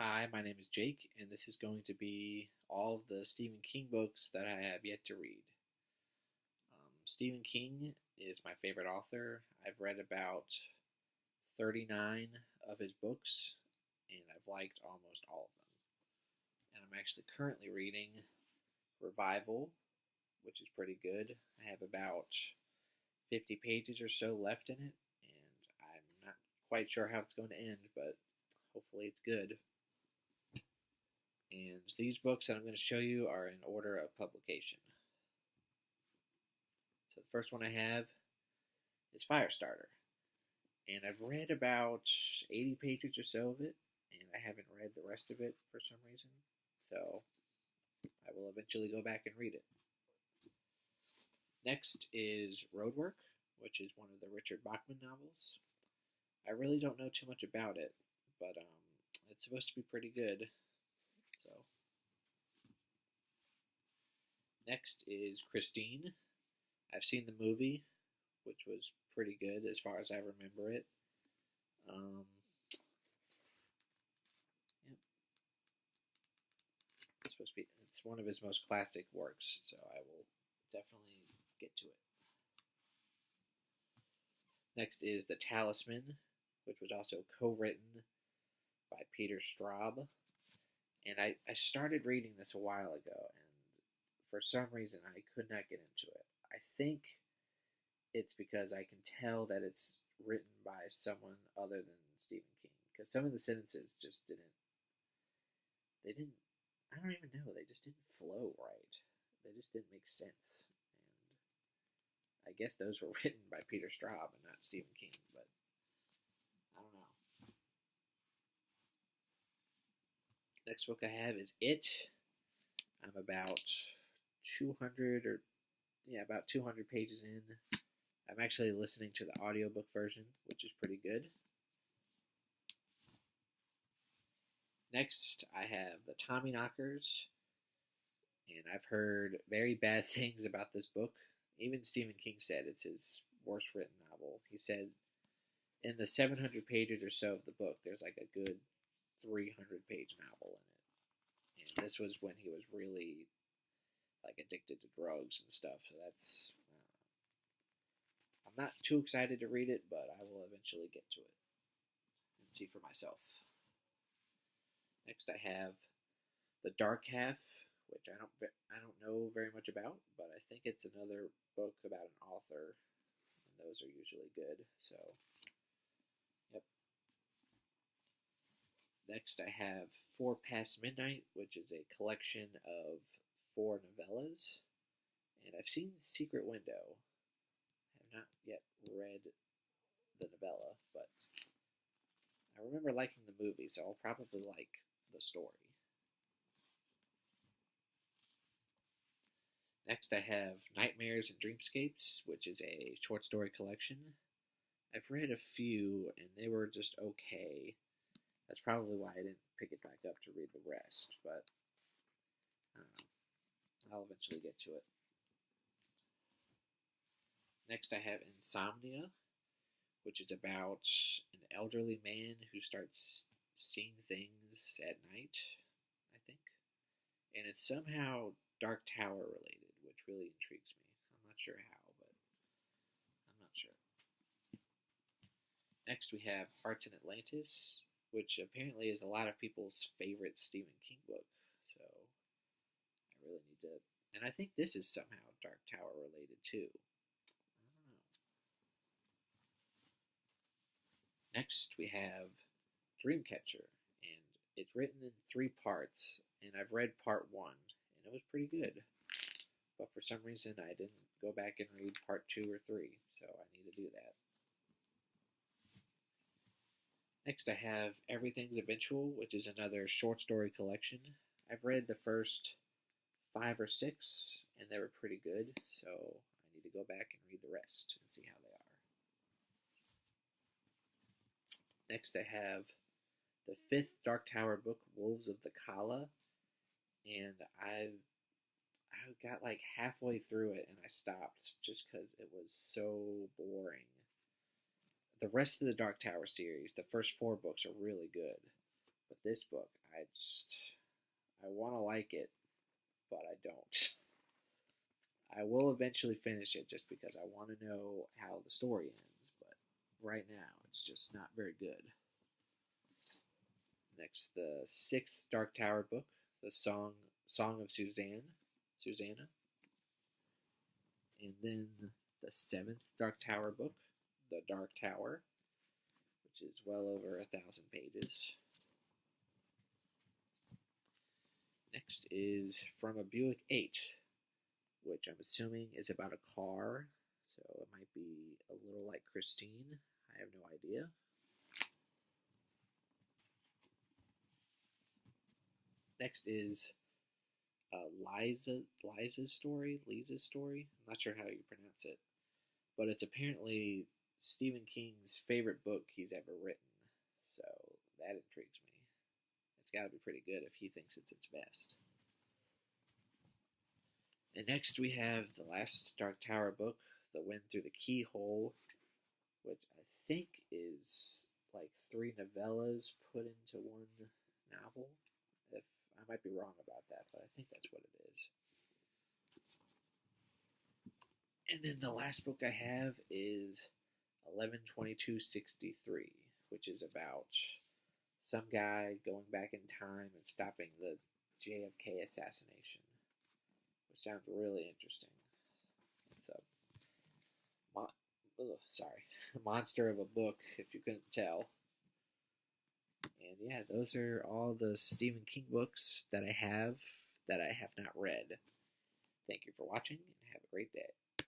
Hi, my name is Jake, and this is going to be all of the Stephen King books that I have yet to read. Stephen King is my favorite author. I've read about 39 of his books, and I've liked almost all of them. And I'm actually currently reading Revival, which is pretty good. I have about 50 pages or so left in it, and I'm not quite sure how it's going to end, but hopefully it's good. And these books that I'm going to show you are in order of publication. So the first one I have is Firestarter. And I've read about 80 pages or so of it, and I haven't read the rest of it for some reason. So I will eventually go back and read it. Next is Roadwork, which is one of the Richard Bachman novels. I really don't know too much about it, but it's supposed to be pretty good. So, next is Christine. I've seen the movie, which was pretty good as far as I remember it. Yep. It's one of his most classic works, so I will definitely get to it. Next is The Talisman, which was also co-written by Peter Straub. And I started reading this a while ago, and for some reason I could not get into it. I think it's because I can tell that it's written by someone other than Stephen King. Because some of the sentences just I don't even know, they just didn't flow right. They just didn't make sense. And I guess those were written by Peter Straub and not Stephen King, but I don't know. Next book I have is It. I'm about 200 pages in. I'm actually listening to the audiobook version, which is pretty good. Next, I have The Tommyknockers, and I've heard very bad things about this book. Even Stephen King said it's his worst written novel. He said in the 700 pages or so of the book, there's like a good 300-page novel in it. And this was when he was really like addicted to drugs and stuff. So that's I'm not too excited to read it, but I will eventually get to it and see for myself. Next, I have The Dark Half, which I don't know very much about, but I think it's another book about an author, and those are usually good. So, yep. Next, I have 4 Past Midnight, which is a collection of 4 novellas. And I've seen Secret Window. I have not yet read the novella, but I remember liking the movie, so I'll probably like the story. Next, I have Nightmares and Dreamscapes, which is a short story collection. I've read a few, and they were just okay. That's probably why I didn't pick it back up to read the rest, but I'll eventually get to it. Next, I have Insomnia, which is about an elderly man who starts seeing things at night, I think. And it's somehow Dark Tower related, which really intrigues me. I'm not sure how, but I'm not sure. Next, we have Hearts in Atlantis, which apparently is a lot of people's favorite Stephen King book. So I really need to. And I think this is somehow Dark Tower related too. I don't know. Next, we have Dreamcatcher, and it's written in 3 parts, and I've read part 1, and it was pretty good. But for some reason, I didn't go back and read part 2 or 3, so I need to do that. Next, I have Everything's Eventual, which is another short story collection. I've read the first 5 or 6, and they were pretty good, so I need to go back and read the rest and see how they are. Next, I have the 5th Dark Tower book, Wolves of the Kala, and I got like halfway through it and I stopped just because it was so boring. The rest of the Dark Tower series, the first 4 books are really good, but this book I I want to like it, but I don't. I will eventually finish it just because I want to know how the story ends, but right now it's just not very good. Next, the sixth Dark Tower book, the Song of Susanna, and then the seventh Dark Tower book, the Dark Tower, which is well over 1,000 pages. Next is From a Buick 8, which I'm assuming is about a car, so it might be a little like Christine. I have no idea. Next is Liza's story. I'm not sure how you pronounce it, but it's apparently Stephen King's favorite book he's ever written. So that intrigues me. It's got to be pretty good if he thinks it's its best. And next we have the last Dark Tower book, The Wind Through the Keyhole, which I think is like 3 novellas put into one novel. If I might be wrong about that, but I think that's what it is. And then the last book I have is 11/22/63, which is about some guy going back in time and stopping the JFK assassination, which sounds really interesting. It's a monster of a book, if you couldn't tell. And yeah, those are all the Stephen King books that I have not read. Thank you for watching, and have a great day.